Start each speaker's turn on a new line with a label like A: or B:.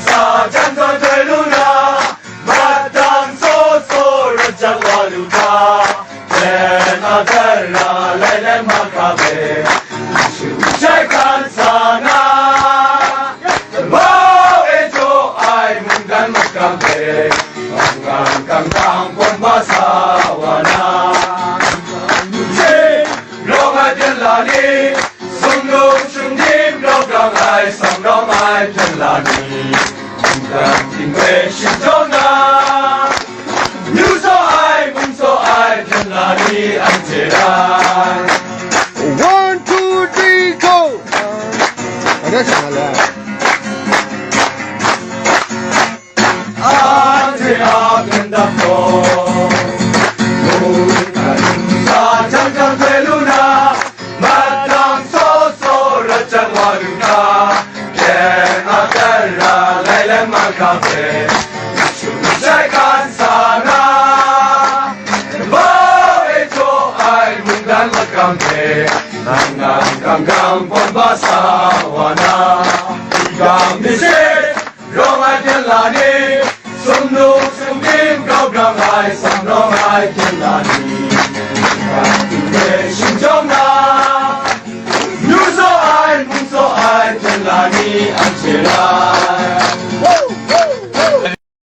A: sa chan so twe lu na ma tang so so ra cha wa lu ta le na ta ra lai lai ma ka be shu chai kan sa na ba e jo ai mun gan ma ka be ang kang kang pon ba sa wa na che lo ma jen la ni sung lo chung dim lo kang ai sang lo mai jen la ni kang ting we shin jo na you so ai mun so ai jen la ni an che rai
B: 1 2 3 go အဲ့ဒါဆက်လာ
A: Ante up in the floor. Sa chang chang twe luna, madang so so ra chang wa luna. Ken a terra lai lai ma ka pe, shu chai kan sa na. Ba e cho ai mun dan ma kam pe, nang kam kam pon ba sa wa na. Kam ni se, rong ai jen la ni. Sum nu sum dim gao gao ai sam rong ai thiên đàng